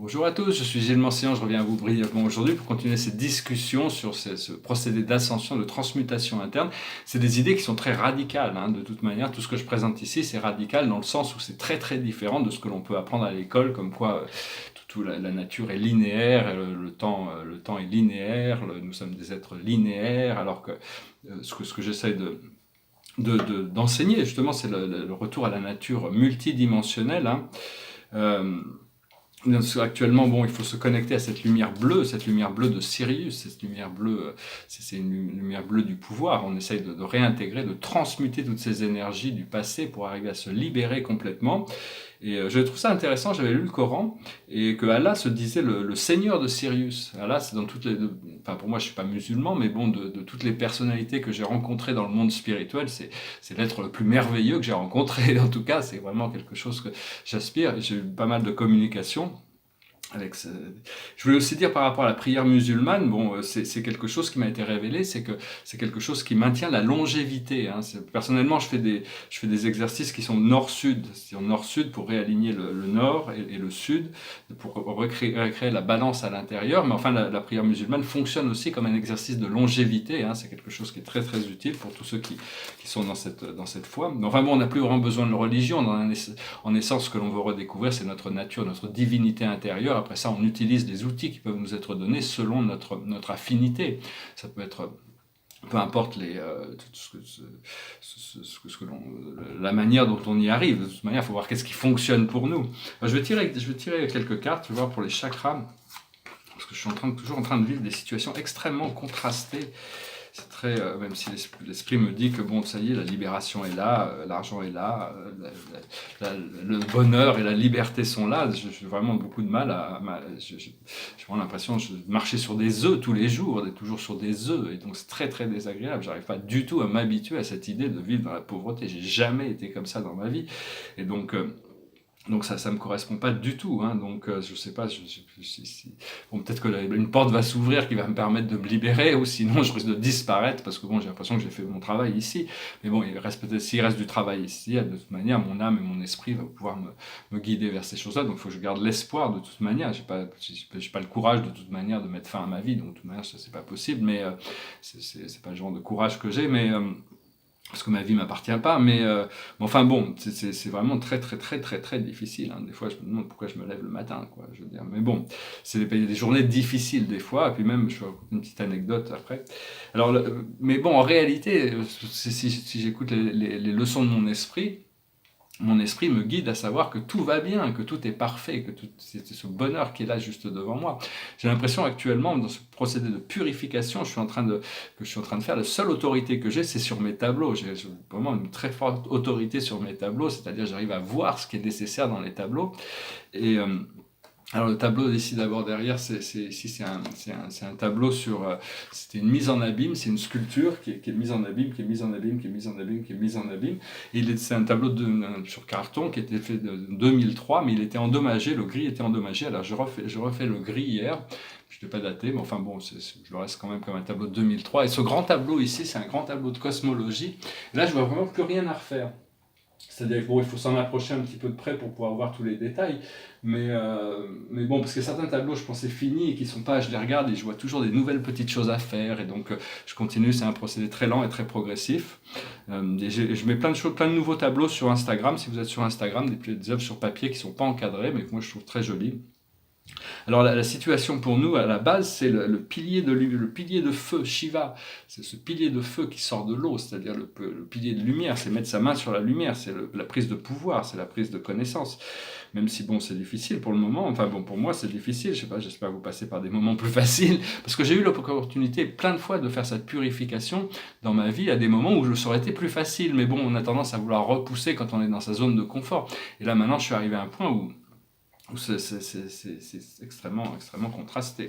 Bonjour à tous, je suis Gilles Mancian, je reviens à vous brièvement aujourd'hui pour continuer cette discussion sur ce procédé d'ascension, de transmutation interne. C'est des idées qui sont très radicales, de toute manière. Tout ce que je présente ici, c'est radical dans le sens où c'est très très différent de ce que l'on peut apprendre à l'école, comme quoi la nature est linéaire, le temps est linéaire, nous sommes des êtres linéaires, alors que ce que j'essaie d'enseigner, justement, c'est le retour à la nature multidimensionnelle. Euh, Actuellement, bon, il faut se connecter à cette lumière bleue de Sirius, cette lumière bleue, c'est une lumière bleue du pouvoir. On essaye de réintégrer, de transmuter toutes ces énergies du passé pour arriver à se libérer complètement. Et je trouve ça intéressant, j'avais lu le Coran, et que Allah se disait le seigneur de Sirius. Allah, c'est dans toutes les... Enfin, pour moi, je suis pas musulman, mais bon, de toutes les personnalités que j'ai rencontrées dans le monde spirituel, c'est l'être le plus merveilleux que j'ai rencontré. En tout cas, c'est vraiment quelque chose que j'aspire. J'ai eu pas mal de communication. Je voulais aussi dire par rapport à la prière musulmane, bon, c'est quelque chose qui m'a été révélé, c'est que c'est quelque chose qui maintient la longévité. Personnellement, je fais des exercices qui sont nord-sud, c'est-à-dire nord-sud pour réaligner le nord et le sud, pour recréer la balance à l'intérieur. Mais enfin, la prière musulmane fonctionne aussi comme un exercice de longévité. C'est quelque chose qui est très très utile pour tous ceux qui sont dans cette foi. Mais enfin bon, on n'a plus vraiment besoin de religion. En essence, ce que l'on veut redécouvrir, c'est notre nature, notre divinité intérieure. Après ça, on utilise les outils qui peuvent nous être donnés selon notre affinité. Ça peut être, peu importe la manière dont on y arrive. De toute manière, il faut voir qu'est-ce qui fonctionne pour nous. Alors, je vais tirer quelques cartes, tu vois, pour les chakras, parce que je suis toujours en train de vivre des situations extrêmement contrastées. C'est très, même si l'esprit me dit que bon, ça y est, la libération est là, l'argent est là, le bonheur et la liberté sont là. J'ai vraiment beaucoup de mal j'ai vraiment l'impression de marcher sur des œufs tous les jours, d'être toujours sur des œufs, et donc c'est très très désagréable. J'arrive pas du tout à m'habituer à cette idée de vivre dans la pauvreté. J'ai jamais été comme ça dans ma vie, et donc ça me correspond pas du tout. Donc je sais pas, bon, peut-être que une porte va s'ouvrir qui va me permettre de me libérer, ou sinon je risque de disparaître parce que bon, j'ai l'impression que j'ai fait mon travail ici. Mais bon, s'il reste du travail ici, de toute manière, mon âme et mon esprit vont pouvoir me guider vers ces choses-là. Donc il faut que je garde l'espoir de toute manière. J'ai pas le courage de toute manière de mettre fin à ma vie, donc de toute manière ça c'est pas possible. Mais c'est pas le genre de courage que j'ai, mais parce que ma vie m'appartient pas, mais enfin bon, c'est vraiment très très très très très difficile. Des fois, je me demande pourquoi je me lève le matin, quoi. Je veux dire, mais bon, c'est des journées difficiles des fois. Et puis même, je vais raconter une petite anecdote après. Alors, mais bon, en réalité, si j'écoute les leçons de mon esprit me guide à savoir que tout va bien, que tout est parfait, que c'est ce bonheur qui est là juste devant moi. J'ai l'impression actuellement, dans ce procédé de purification que je suis en train de faire, la seule autorité que j'ai, c'est sur mes tableaux. J'ai vraiment une très forte autorité sur mes tableaux, c'est-à-dire j'arrive à voir ce qui est nécessaire dans les tableaux. Et alors le tableau ici d'abord derrière, c'est un tableau sur, c'était une mise en abîme, c'est une sculpture qui est mise en abîme, qui est mise en abîme, qui est mise en abîme, qui est mise en abîme. Et c'est un tableau sur carton qui était fait de 2003, mais il était endommagé, le gris était endommagé. Alors je refais le gris hier. Je ne l'ai pas daté, mais enfin bon, je le reste quand même comme un tableau de 2003. Et ce grand tableau ici, c'est un grand tableau de cosmologie. Et là, je vois vraiment plus rien à refaire. C'est-à-dire qu'il faut s'en approcher un petit peu de près pour pouvoir voir tous les détails. Mais bon, parce que certains tableaux, je pensais finis et qui sont pas, je les regarde et je vois toujours des nouvelles petites choses à faire. Et donc, je continue, c'est un procédé très lent et très progressif. Et je mets plein de nouveaux tableaux sur Instagram. Si vous êtes sur Instagram, des œuvres sur papier qui ne sont pas encadrées, mais que moi je trouve très jolies. Alors la situation pour nous, à la base, c'est le pilier de feu, Shiva. C'est ce pilier de feu qui sort de l'eau, c'est-à-dire le pilier de lumière, c'est mettre sa main sur la lumière, c'est la prise de pouvoir, c'est la prise de connaissance. Même si bon, c'est difficile pour le moment, enfin bon, pour moi c'est difficile, je sais pas, j'espère que vous passez par des moments plus faciles, parce que j'ai eu l'opportunité plein de fois de faire cette purification dans ma vie, à des moments où ça aurait été plus facile, mais bon, on a tendance à vouloir repousser quand on est dans sa zone de confort. Et là maintenant, je suis arrivé à un point où c'est extrêmement, extrêmement contrasté.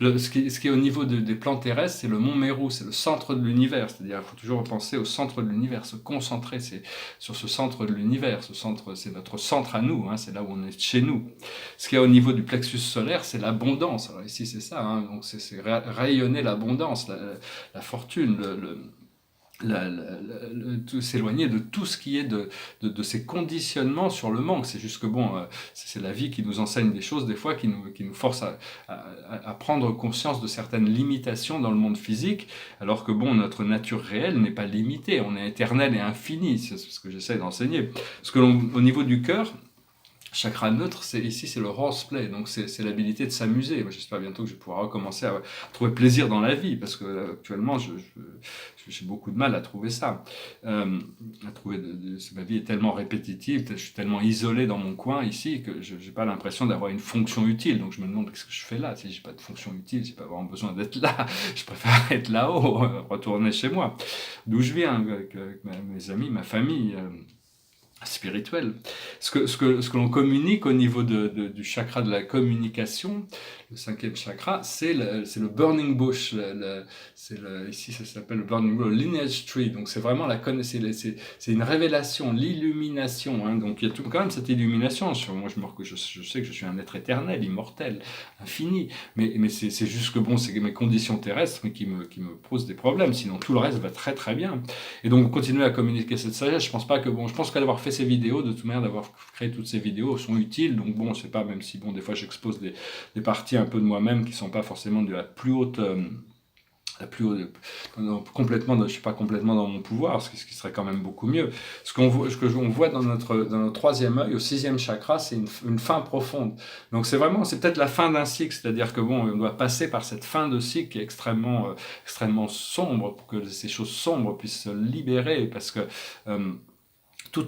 Ce qui est au niveau des plans terrestres, c'est le mont Meru, c'est le centre de l'univers. C'est-à-dire qu'il faut toujours penser au centre de l'univers, se concentrer sur ce centre de l'univers. Ce centre, c'est notre centre à nous, c'est là où on est chez nous. Ce qui est au niveau du plexus solaire, c'est l'abondance. Alors ici, c'est ça, donc c'est rayonner l'abondance, la fortune, s'éloigner de tout ce qui est de ces conditionnements sur le manque. C'est juste que bon, c'est la vie qui nous enseigne des choses, des fois, qui nous force à prendre conscience de certaines limitations dans le monde physique, alors que bon, notre nature réelle n'est pas limitée, on est éternel et infini, c'est ce que j'essaie d'enseigner. Parce que au niveau du cœur, chakra neutre, ici c'est le horseplay, donc c'est l'habilité de s'amuser. J'espère bientôt que je pourrai recommencer à trouver plaisir dans la vie, parce que actuellement j'ai beaucoup de mal à trouver ça. Ma vie est tellement répétitive, je suis tellement isolé dans mon coin ici que je n'ai pas l'impression d'avoir une fonction utile. Donc je me demande qu'est-ce que je fais là. Si j'ai pas de fonction utile, j'ai pas vraiment besoin d'être là. Je préfère être là-haut, retourner chez moi, d'où je viens, avec mes amis, ma famille. Spirituel. Ce que l'on communique au niveau du chakra de la communication, le 5e chakra, c'est le burning bush. Ici, ça s'appelle le burning bush, le lineage tree. Donc, c'est vraiment c'est une révélation, l'illumination. Hein. Donc, il y a quand même cette illumination. Moi, je sais que je suis un être éternel, immortel, infini. Mais c'est juste que bon, c'est mes conditions terrestres qui me posent des problèmes. Sinon, tout le reste va très très bien. Et donc, continuer à communiquer cette sagesse. Je pense qu'avoir fait ces vidéos, de toute manière, d'avoir créé toutes ces vidéos sont utiles. Donc bon, c'est pas, même si bon, des fois j'expose des parties un peu de moi-même qui sont pas forcément de la plus haute, complètement, je suis pas complètement dans mon pouvoir, ce qui serait quand même beaucoup mieux. Ce que on voit dans notre 3e œil, au 6e chakra, c'est une fin profonde. Donc c'est peut-être la fin d'un cycle, c'est-à-dire que bon, on doit passer par cette fin de cycle qui est extrêmement sombre, pour que ces choses sombres puissent se libérer, parce que tout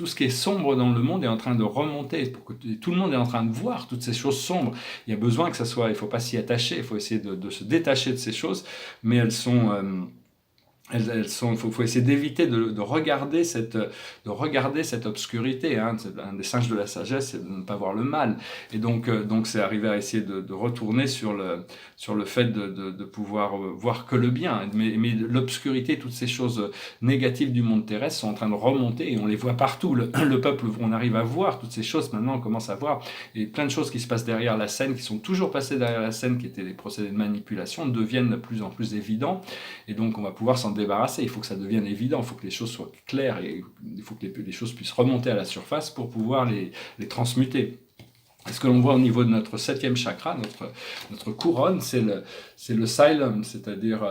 ce qui est sombre dans le monde est en train de remonter, pour que tout le monde est en train de voir toutes ces choses sombres. Il y a besoin que ça soit, il ne faut pas s'y attacher, il faut essayer de se détacher de ces choses, mais elles sont... faut essayer d'éviter de regarder cette obscurité. Hein. Un des singes de la sagesse, c'est de ne pas voir le mal. Et donc c'est arriver à essayer de retourner sur le fait de pouvoir voir que le bien. Mais l'obscurité, toutes ces choses négatives du monde terrestre sont en train de remonter et on les voit partout. Le peuple, on arrive à voir toutes ces choses. Maintenant, on commence à voir. Et plein de choses qui se passent derrière la scène, qui sont toujours passées derrière la scène, qui étaient des procédés de manipulation, deviennent de plus en plus évidents. Et donc, on va pouvoir s'en débarrasser. Il faut que ça devienne évident, il faut que les choses soient claires et il faut que les choses puissent remonter à la surface pour pouvoir les transmuter. Et ce que l'on voit au niveau de notre 7e chakra, notre couronne, c'est le silence, c'est-à-dire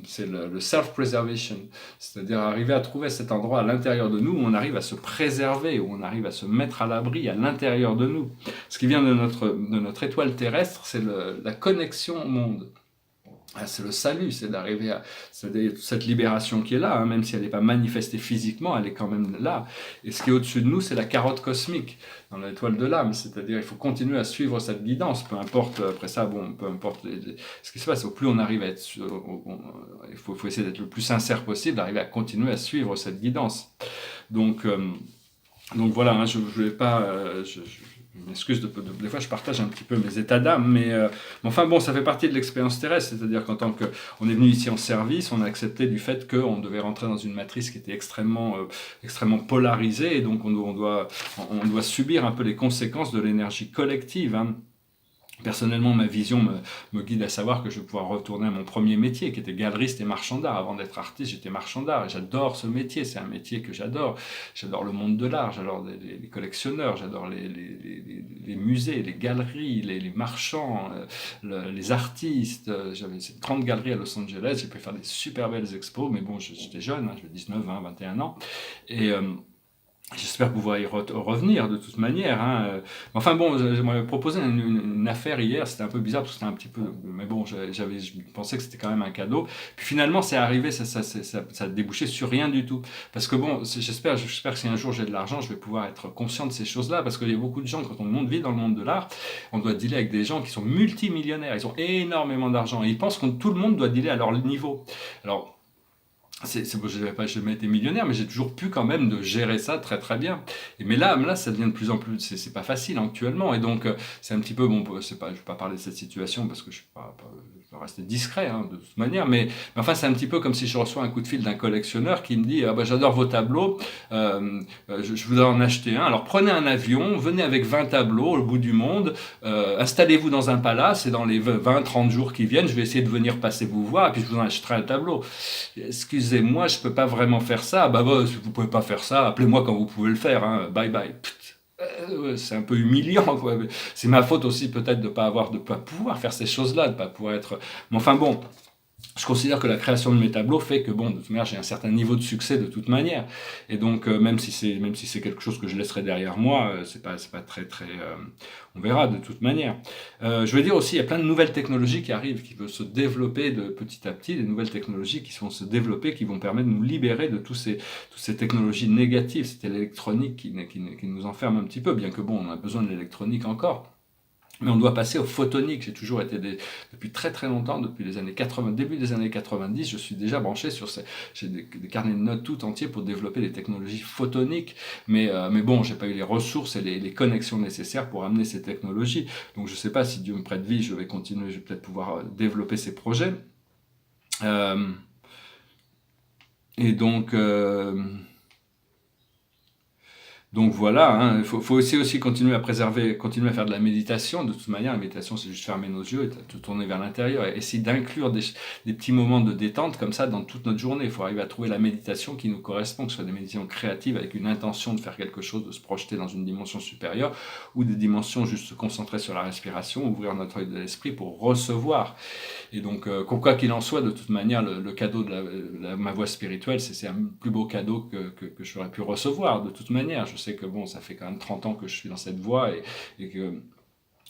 c'est le self-preservation, c'est-à-dire arriver à trouver cet endroit à l'intérieur de nous où on arrive à se préserver, où on arrive à se mettre à l'abri à l'intérieur de nous. Ce qui vient de notre étoile terrestre, c'est la connexion au monde. C'est le salut, c'est d'arriver à cette libération qui est là, hein, même si elle n'est pas manifestée physiquement, elle est quand même là. Et ce qui est au-dessus de nous, c'est la carotte cosmique, dans l'étoile de l'âme, c'est-à-dire il faut continuer à suivre cette guidance, peu importe, après ça, bon, peu importe ce qui se passe, au plus on arrive à être, il faut essayer d'être le plus sincère possible, d'arriver à continuer à suivre cette guidance. Donc voilà, hein, je ne vais pas... je m'excuse, des fois je partage un petit peu mes états d'âme, mais enfin bon, ça fait partie de l'expérience terrestre, c'est-à-dire qu'en tant qu'on est venu ici en service, on a accepté du fait qu'on devait rentrer dans une matrice qui était extrêmement polarisée, et donc on doit subir un peu les conséquences de l'énergie collective, hein. Personnellement, ma vision me guide à savoir que je vais pouvoir retourner à mon premier métier, qui était galeriste et marchand d'art. Avant d'être artiste, j'étais marchand d'art, et j'adore ce métier, c'est un métier que j'adore. J'adore le monde de l'art, j'adore les collectionneurs, j'adore les musées, les galeries, les marchands, les artistes. J'avais cette grande galerie à Los Angeles, j'ai pu faire des super belles expos, mais bon, j'étais jeune, hein, j'avais 19, 20, 21 ans, et... j'espère pouvoir y revenir de toute manière. Hein. Enfin bon, j'aimerais proposer une affaire hier, c'était un peu bizarre parce que c'était un petit peu... Mais bon, je pensais que c'était quand même un cadeau. Puis finalement, c'est arrivé, ça a débouché sur rien du tout. Parce que bon, j'espère que si un jour j'ai de l'argent, je vais pouvoir être conscient de ces choses-là. Parce qu'il y a beaucoup de gens, quand on vit dans le monde de l'art, on doit dealer avec des gens qui sont multimillionnaires. Ils ont énormément d'argent et ils pensent que tout le monde doit dealer à leur niveau. Alors... je n'ai jamais été millionnaire, mais j'ai toujours pu quand même de gérer ça très très bien. Mais là, ça devient de plus en plus, c'est pas facile actuellement, et donc c'est un petit peu, bon, je vais pas parler de cette situation parce que je vais rester discret, hein, de toute manière, mais enfin c'est un petit peu comme si je reçois un coup de fil d'un collectionneur qui me dit j'adore vos tableaux, je voudrais en acheter un, alors prenez un avion, venez avec 20 tableaux au bout du monde, installez-vous dans un palace, et dans les 20-30 jours qui viennent, je vais essayer de venir passer vous voir, et puis je vous en achèterai un tableau. Excusez disait, moi, je peux pas vraiment faire ça. Bah, si vous pouvez pas faire ça, appelez-moi quand vous pouvez le faire. Hein. Bye bye. Ouais, c'est un peu humiliant, quoi. C'est ma faute aussi peut-être de pas pouvoir faire ces choses-là, de pas pouvoir être. Mais enfin bon, je considère que la création de mes tableaux fait que bon, de toute manière, j'ai un certain niveau de succès de toute manière. Et donc, même si c'est quelque chose que je laisserai derrière moi, c'est pas on verra de toute manière. Je veux dire aussi, il y a plein de nouvelles technologies qui arrivent, qui veulent se développer de petit à petit, des nouvelles technologies qui vont se développer, qui vont permettre de nous libérer de toutes ces technologies négatives. C'était l'électronique qui nous enferme un petit peu, bien que bon, on a besoin de l'électronique encore. Mais on doit passer au photonique. J'ai toujours été depuis très très longtemps, depuis les années 80, début des années 90, je suis déjà branché j'ai des carnets de notes tout entiers pour développer des technologies photoniques. Mais bon, j'ai pas eu les ressources et les connexions nécessaires pour amener ces technologies. Donc je sais pas si Dieu me prête vie, je vais continuer, je vais peut-être pouvoir développer ces projets. Et donc, donc voilà, hein, il faut aussi continuer à continuer à faire de la méditation. De toute manière, la méditation, c'est juste fermer nos yeux et te tourner vers l'intérieur et essayer d'inclure des petits moments de détente comme ça dans toute notre journée. Il faut arriver à trouver la méditation qui nous correspond, que ce soit des méditations créatives avec une intention de faire quelque chose, de se projeter dans une dimension supérieure, ou des dimensions juste se concentrer sur la respiration, ouvrir notre œil de l'esprit pour recevoir. Et donc, quoi qu'il en soit, de toute manière, le cadeau de ma voie spirituelle, c'est un plus beau cadeau que j'aurais pu recevoir, de toute manière. Je sais que bon, ça fait quand même 30 ans que je suis dans cette voie et que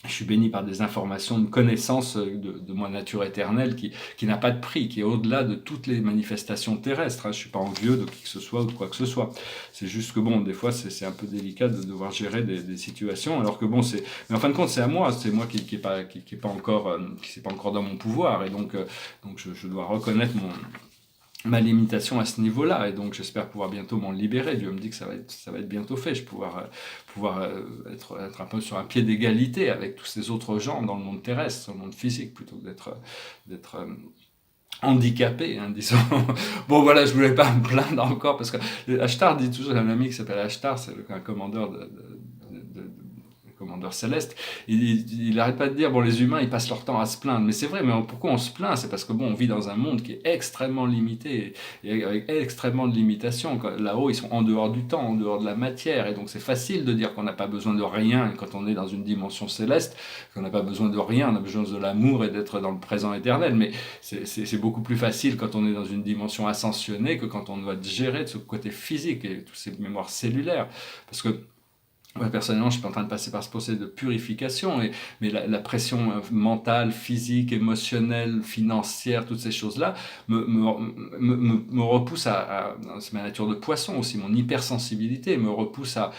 je suis béni par des informations, une connaissance de ma nature éternelle qui n'a pas de prix, qui est au-delà de toutes les manifestations terrestres. Hein. Je suis pas envieux de qui que ce soit ou de quoi que ce soit. C'est juste que bon, des fois, c'est un peu délicat de devoir gérer des situations, alors que bon, mais en fin de compte, c'est moi qui est pas encore, qui c'est pas encore dans mon pouvoir, et donc je dois reconnaître ma limitation à ce niveau-là, et donc j'espère pouvoir bientôt m'en libérer. Dieu me dit que ça va être bientôt fait. Je vais pouvoir être un peu sur un pied d'égalité avec tous ces autres gens dans le monde terrestre, dans le monde physique, plutôt que d'être handicapé, hein, disons. Bon voilà, je voulais pas me plaindre encore, parce que Ashtar dit toujours, j'ai un ami qui s'appelle Ashtar, c'est un commandeur commandeur céleste, il arrête pas de dire, bon, les humains, ils passent leur temps à se plaindre. Mais c'est vrai, mais pourquoi on se plaint? C'est parce que bon, on vit dans un monde qui est extrêmement limité, et avec extrêmement de limitations. Là-haut, ils sont en dehors du temps, en dehors de la matière, et donc c'est facile de dire qu'on n'a pas besoin de rien quand on est dans une dimension céleste, qu'on n'a pas besoin de rien, on a besoin de l'amour et d'être dans le présent éternel. Mais c'est beaucoup plus facile quand on est dans une dimension ascensionnée que quand on doit gérer de ce côté physique et toutes ces mémoires cellulaires. Parce que ouais, personnellement, je suis pas en train de passer par ce processus de purification, mais la pression mentale, physique, émotionnelle, financière, toutes ces choses-là me repoussent c'est ma nature de poisson aussi, mon hypersensibilité me repousse à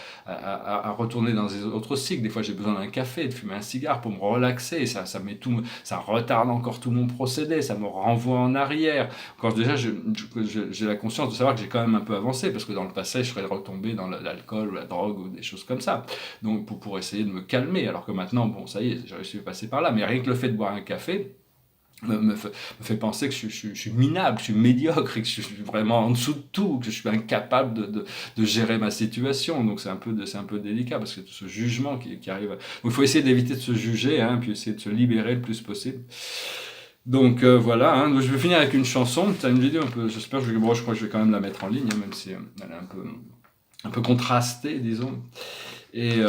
retourner dans des autres cycles. Des fois, j'ai besoin d'un café, de fumer un cigare pour me relaxer. Ça retarde encore tout mon procédé, ça me renvoie en arrière. Quand déjà, j'ai la conscience de savoir que j'ai quand même un peu avancé, parce que dans le passé, je serais retombé dans l'alcool ou la drogue ou des choses comme ça. Donc pour essayer de me calmer, alors que maintenant, bon, ça y est, j'ai réussi à passer par là, mais rien que le fait de boire un café me fait penser que je suis minable, que je suis médiocre, et que je suis vraiment en dessous de tout, que je suis incapable de gérer ma situation. Donc c'est un peu délicat, parce que tout ce jugement qui arrive. Donc il faut essayer d'éviter de se juger, hein, puis essayer de se libérer le plus possible. Donc voilà, hein. Donc, je vais finir avec une chanson. C'est une vidéo un peu, j'espère, je crois que je vais quand même la mettre en ligne, hein, même si elle est un peu contrastée, disons. Mais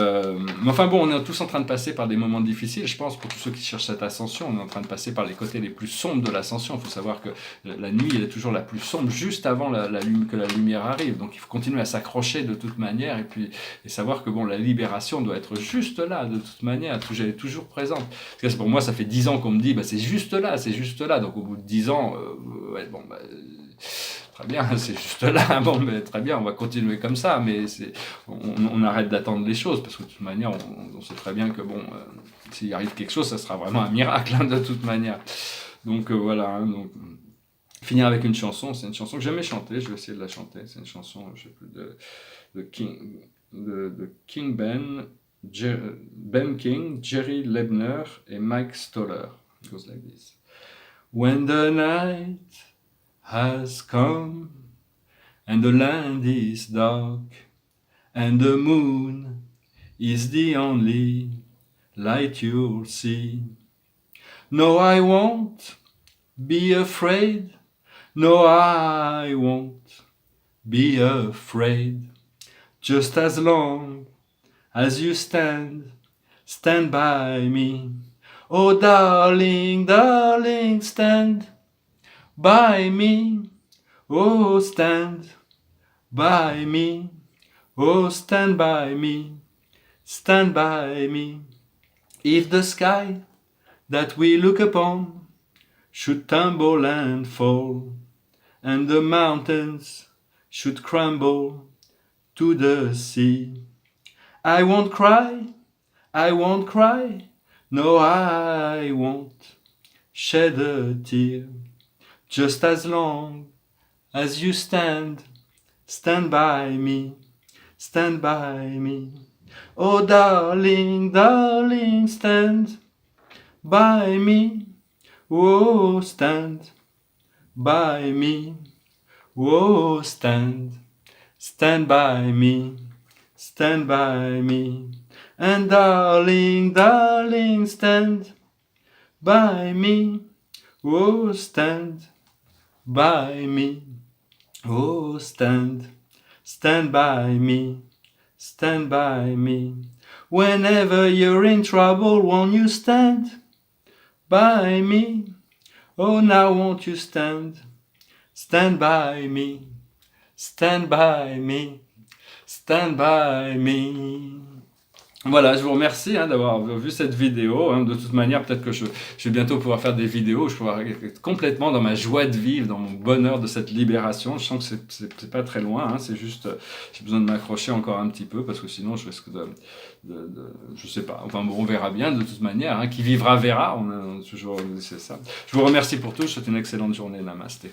enfin bon, on est tous en train de passer par des moments difficiles, je pense, pour tous ceux qui cherchent cette ascension. On est en train de passer par les côtés les plus sombres de l'ascension. Il faut savoir que la nuit, elle est toujours la plus sombre, juste avant que la lumière arrive. Donc il faut continuer à s'accrocher de toute manière, et savoir que bon, la libération doit être juste là, de toute manière, elle est toujours présente. Parce que pour moi, ça fait 10 ans qu'on me dit, bah, c'est juste là, c'est juste là. Donc au bout de 10 ans, ouais, bon, bah, très bien, c'est juste là, bon, mais très bien, on va continuer comme ça, mais on arrête d'attendre les choses, parce que de toute manière, on sait très bien que bon, s'il arrive quelque chose, ça sera vraiment un miracle, hein, de toute manière. Donc voilà, hein, donc finir avec une chanson, c'est une chanson que j'aimais chanter, je vais essayer de la chanter, c'est une chanson, je sais plus, de King Ben King, Jerry Lebner et Mike Stoller. It goes like this. When the night has come, and the land is dark, and the moon is the only light you'll see. No, I won't be afraid, No, I won't be afraid, just as long as you stand by me. Oh, darling, darling, stand by me. Oh, stand by me. Oh, stand by me. Stand by me. If the sky that we look upon should tumble and fall, and the mountains should crumble to the sea, I won't cry, I won't cry, no, I won't shed a tear, just as long as you stand by me, stand by me. Oh, darling, darling, stand by me. Oh, stand by me. Oh, stand by me. Stand by me. And darling, darling, stand by me. Oh, stand by me. Oh, stand by me. Stand by me. Whenever you're in trouble, won't you stand by me? Oh, now won't you stand by me? Stand by me. Stand by me. Voilà, je vous remercie d'avoir vu cette vidéo. De toute manière, peut-être que je vais bientôt pouvoir faire des vidéos où je pourrai être complètement dans ma joie de vivre, dans mon bonheur de cette libération. Je sens que c'est pas très loin, c'est juste, j'ai besoin de m'accrocher encore un petit peu, parce que sinon je risque je sais pas, enfin bon, on verra bien de toute manière, qui vivra verra, on a toujours c'est ça. Je vous remercie pour tout, je vous souhaite une excellente journée, namasté.